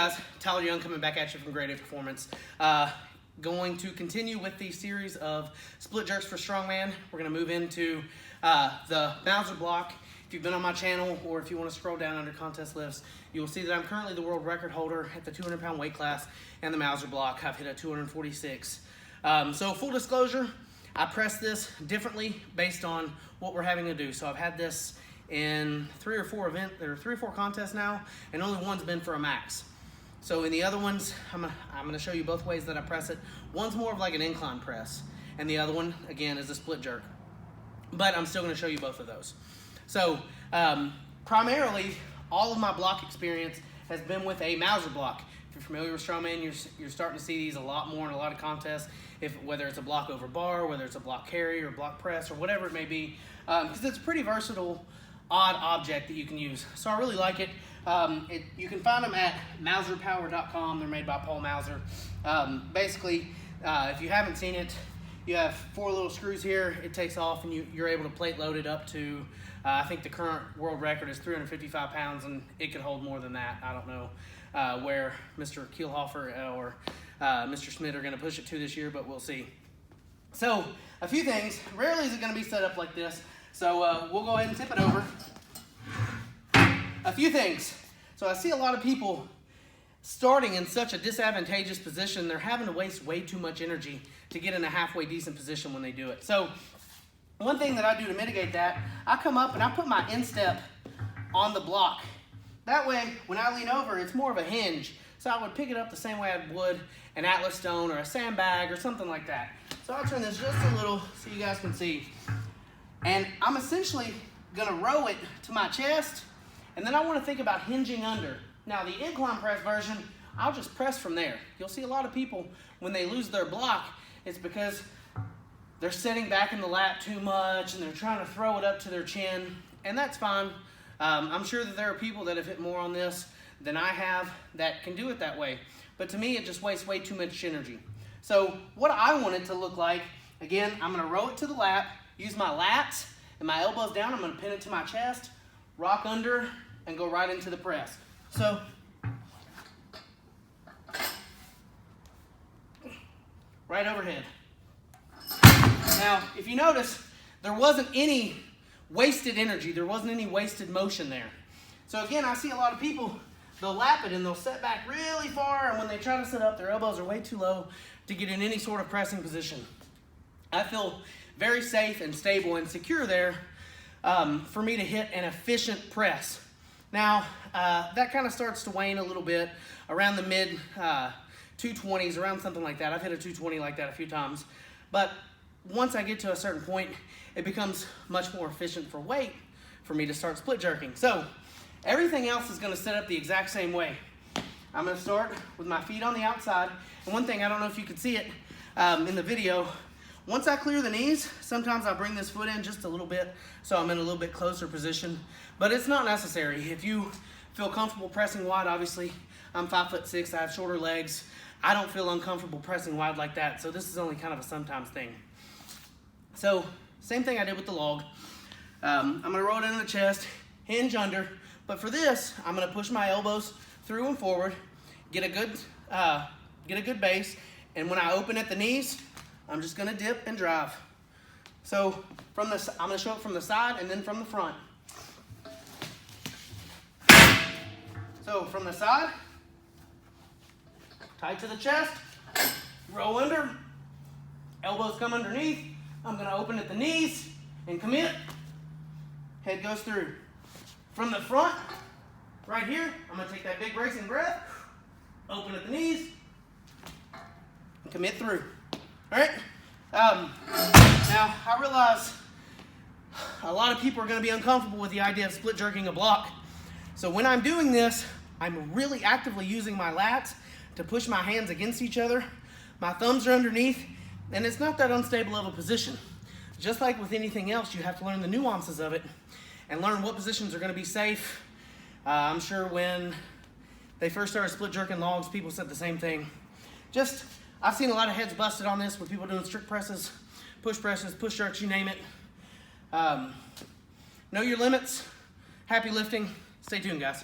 guys, Tyler Young coming back at you from Grade A Performance. Going to continue with the series of split jerks for strongman. We're going to move into the Mauser block. If you've been on my channel or if you want to scroll down under contest lifts, you will see that I'm currently the world record holder at the 200-pound weight class and the Mauser block. I've hit a 246. So full disclosure, I press this differently based on what we're having to do. So I've had this in 3 or 4 contests now, and only one's been for a max. So in the other ones, I'm gonna show you both ways that I press it. One's more of like an incline press, and the other one, again, is a split jerk. But I'm still gonna show you both of those. So primarily, all of my block experience has been with a Mauser block. If you're familiar with strongman, you're starting to see these a lot more in a lot of contests, whether it's a block over bar, whether it's a block carry or block press or whatever it may be, because it's a pretty versatile, odd object that you can use. So I really like it. You can find them at mauserpower.com. They're made by Paul Mauser. Basically, if you haven't seen it, you have 4 little screws here. It takes off and you're able to plate load it up to, I think the current world record is 355 pounds, and it could hold more than that. I don't know where Mr. Kielhofer or Mr. Schmidt are going to push it to this year, but we'll see. So a few things. Rarely is it going to be set up like this. So we'll go ahead and tip it over. A few things. So I see a lot of people starting in such a disadvantageous position, they're having to waste way too much energy to get in a halfway decent position when they do it. So one thing that I do to mitigate that, I come up and I put my instep on the block. That way, when I lean over, it's more of a hinge. So I would pick it up the same way I would an Atlas stone or a sandbag or something like that. So I'll turn this just a little so you guys can see. And I'm essentially gonna row it to my chest, and then I wanna think about hinging under. Now the incline press version, I'll just press from there. You'll see a lot of people, when they lose their block, it's because they're sitting back in the lap too much and they're trying to throw it up to their chin, and that's fine. I'm sure that there are people that have hit more on this than I have that can do it that way. But to me, it just wastes way too much energy. So what I want it to look like, again, I'm gonna row it to the lap, use my lats and my elbows down. I'm gonna pin it to my chest, rock under, and go right into the press. So, right overhead. Now, if you notice, there wasn't any wasted energy. There wasn't any wasted motion there. So again, I see a lot of people, they'll lap it and they'll set back really far, and when they try to sit up, their elbows are way too low to get in any sort of pressing position. I feel very safe and stable and secure there for me to hit an efficient press. Now, that kind of starts to wane a little bit around the mid 220s, around something like that. I've hit a 220 like that a few times. But once I get to a certain point, it becomes much more efficient for weight for me to start split jerking. So everything else is going to set up the exact same way. I'm going to start with my feet on the outside. And one thing, I don't know if you can see it in the video, once I clear the knees, sometimes I'll bring this foot in just a little bit so I'm in a little bit closer position, but it's not necessary. If you feel comfortable pressing wide, obviously, I'm 5'6", I have shorter legs. I don't feel uncomfortable pressing wide like that, so this is only kind of a sometimes thing. So, same thing I did with the log. I'm gonna roll it into the chest, hinge under, but for this, I'm gonna push my elbows through and forward, get a good base, and when I open at the knees, I'm just gonna dip and drive. So I'm gonna show it from the side and then from the front. So from the side, tight to the chest, roll under, elbows come underneath. I'm gonna open at the knees and commit. Head goes through. From the front, right here, I'm gonna take that big bracing breath, open at the knees, and commit through. All right, now I realize a lot of people are going to be uncomfortable with the idea of split jerking a block. So when I'm doing this, I'm really actively using my lats to push my hands against each other. My thumbs are underneath, and it's not that unstable of a position. Just like with anything else, you have to learn the nuances of it and learn what positions are going to be safe. I'm sure when they first started split jerking logs, people said the same thing. I've seen a lot of heads busted on this with people doing strict presses, push jerks, you name it. Know your limits. Happy lifting. Stay tuned, guys.